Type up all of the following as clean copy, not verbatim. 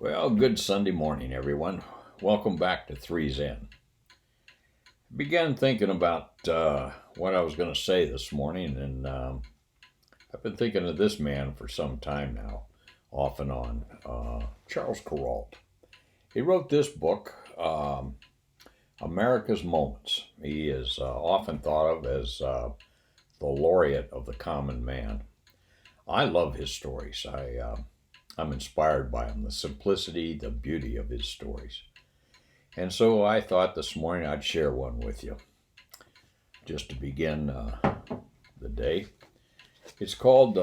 Well, good Sunday morning, everyone. Welcome back to Three's In. Began thinking about what I was going to say this morning, and I've been thinking of this man for some time now, off and on. Charles Kuralt. He wrote this book, America's Moments. He is often thought of as the laureate of the common man. I love his stories. I'm inspired by them, the simplicity, the beauty of his stories. And so I thought this morning I'd share one with you just to begin the day. It's called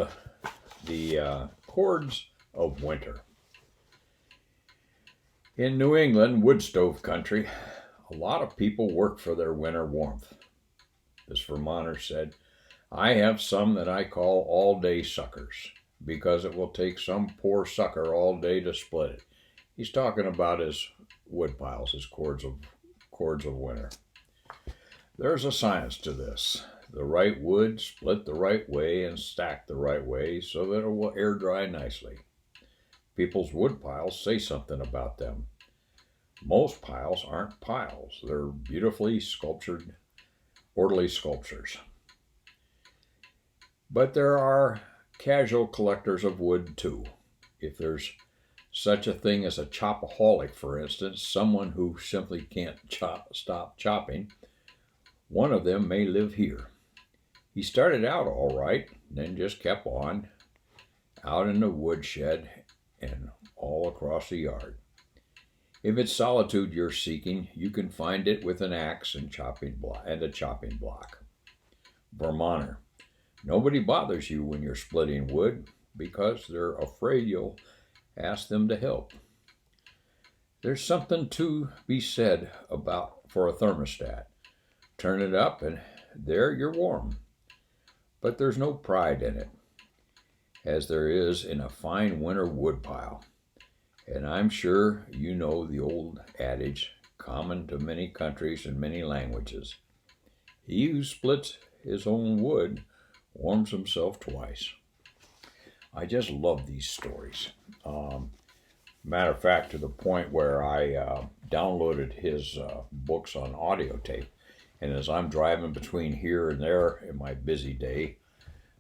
the Chords of Winter. In New England, wood stove country, a lot of people work for their winter warmth. This Vermonter said, I have some that I call all-day suckers because it will take some poor sucker all day to split it. He's talking about his wood piles, his cords of winter. There's a science to this. The right wood split the right way and stacked the right way so that it will air dry nicely. People's wood piles say something about them. Most piles aren't piles. They're beautifully sculptured, orderly sculptures. But there are casual collectors of wood too. If there's such a thing as a chopaholic, for instance, someone who simply can't stop chopping, one of them may live here. He started out all right, then just kept on, out in the woodshed and all across the yard. If it's solitude you're seeking, you can find it with an axe and a chopping block. Vermonter. Nobody bothers you when you're splitting wood because they're afraid you'll ask them to help. There's something to be said for a thermostat. Turn it up and there you're warm. But there's no pride in it, as there is in a fine winter wood pile. And I'm sure you know the old adage, common to many countries and many languages. He who splits his own wood warms himself twice. I just love these stories. Matter of fact, to the point where I downloaded his books on audio tape. And as I'm driving between here and there in my busy day,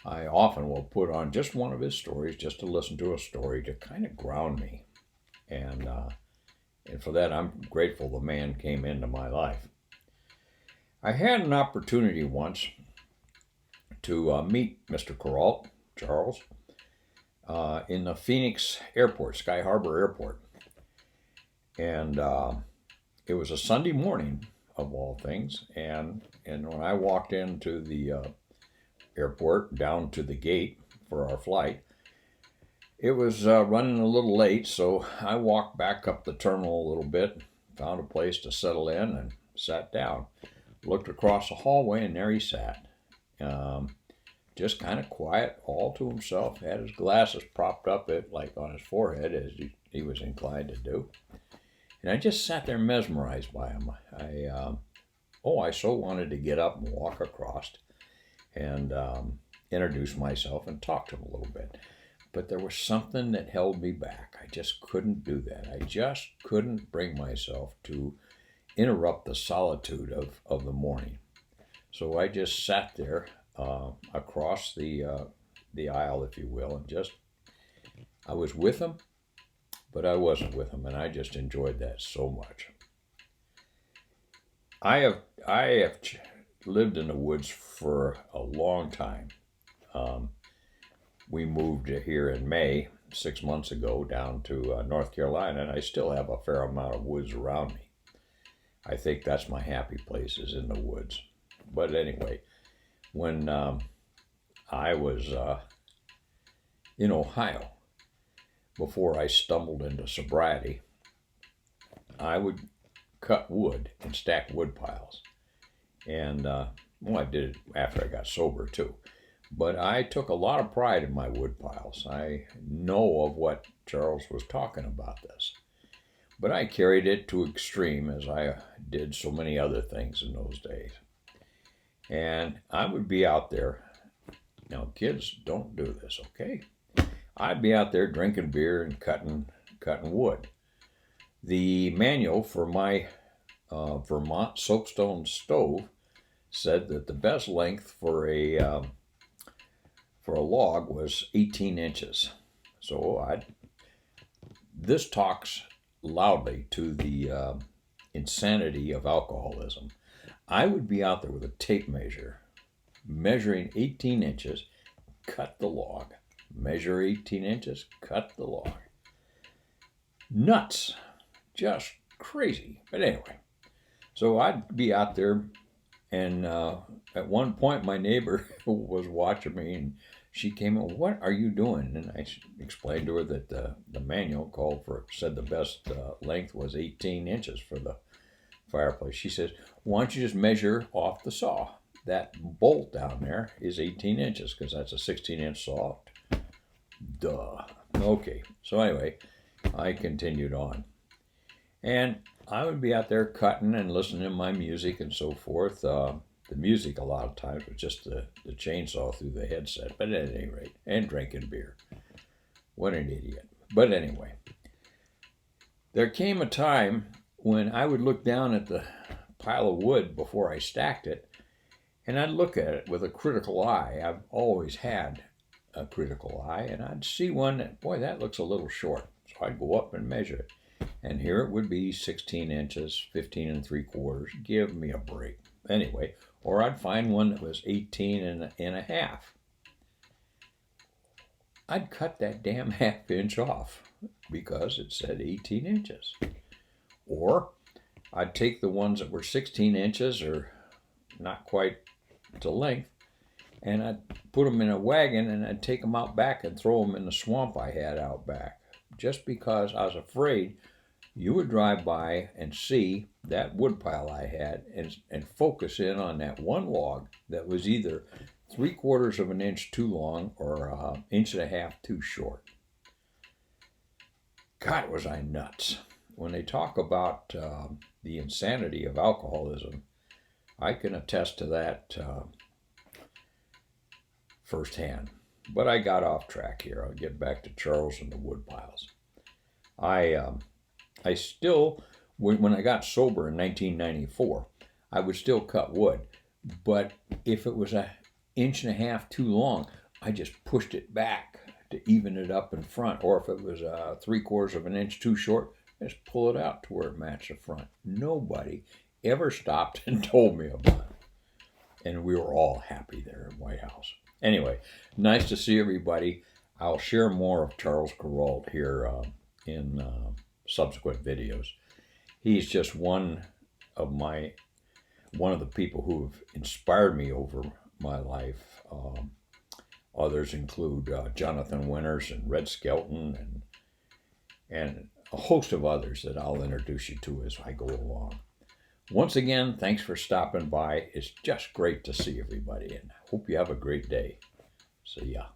I often will put on just one of his stories just to listen to a story to kind of ground me. And for that, I'm grateful the man came into my life. I had an opportunity once to meet Mr. Kurault, Charles, in the Phoenix airport, Sky Harbor Airport. And it was a Sunday morning, of all things. And when I walked into the airport, down to the gate for our flight, it was running a little late, so I walked back up the terminal a little bit, found a place to settle in, and sat down. Looked across the hallway, and there he sat. Just kind of quiet, all to himself, had his glasses propped up like on his forehead, as he was inclined to do. And I just sat there mesmerized by him. I so wanted to get up and walk across and introduce myself and talk to him a little bit. But there was something that held me back. I just couldn't do that. I just couldn't bring myself to interrupt the solitude of the morning. So I just sat there across the aisle, if you will, and I was with him, but I wasn't with him, and I just enjoyed that so much. I have lived in the woods for a long time. We moved here in May, 6 months ago, down to North Carolina, and I still have a fair amount of woods around me. I think that's my happy place, is in the woods. But anyway, when I was in Ohio, before I stumbled into sobriety, I would cut wood and stack wood piles. And, I did it after I got sober too. But I took a lot of pride in my wood piles. I know of what Charles was talking about this. But I carried it to extreme, as I did so many other things in those days. And I would be out there. Now, kids, don't do this, okay? I'd be out there drinking beer and cutting cutting wood. The manual for my Vermont soapstone stove said that the best length for a log was 18 inches. So this talks loudly to the insanity of alcoholism. I would be out there with a tape measure, measuring 18 inches, cut the log. Measure 18 inches, cut the log. Nuts. Just crazy. But anyway, so I'd be out there, and at one point my neighbor was watching me, and she came in, "What are you doing?" And I explained to her that the manual said the best length was 18 inches for the fireplace. She says, "Why don't you just measure off the saw? That bolt down there is 18 inches because that's a 16-inch saw." Duh. Okay. So anyway, I continued on. And I would be out there cutting and listening to my music and so forth. The music a lot of times was just the chainsaw through the headset, but at any rate, and drinking beer. What an idiot. But anyway, there came a time when I would look down at the pile of wood before I stacked it, and I'd look at it with a critical eye. I've always had a critical eye, and I'd see one that, boy, that looks a little short. So I'd go up and measure it. And here it would be 16 inches, 15 3/4. Give me a break. Anyway, or I'd find one that was 18 and a half. I'd cut that damn half inch off because it said 18 inches. Or I'd take the ones that were 16 inches or not quite to length, and I'd put them in a wagon, and I'd take them out back and throw them in the swamp I had out back, just because I was afraid you would drive by and see that wood pile I had and focus in on that one log that was either 3/4 of an inch too long or 1.5 inches too short. God, was I nuts. When they talk about the insanity of alcoholism, I can attest to that firsthand. But I got off track here. I'll get back to Charles and the wood piles. I still, when I got sober in 1994, I would still cut wood. But if it was 1.5 inches too long, I just pushed it back to even it up in front. Or if it was 3/4 of an inch too short, just pull it out to where it matched the front. Nobody ever stopped and told me about it. And we were all happy there at White House. Anyway, nice to see everybody. I'll share more of Charles Kuralt here in subsequent videos. He's just one of the people who have inspired me over my life. Others include Jonathan Winters and Red Skelton and a host of others that I'll introduce you to as I go along. Once again, thanks for stopping by. It's just great to see everybody, and hope you have a great day. See ya.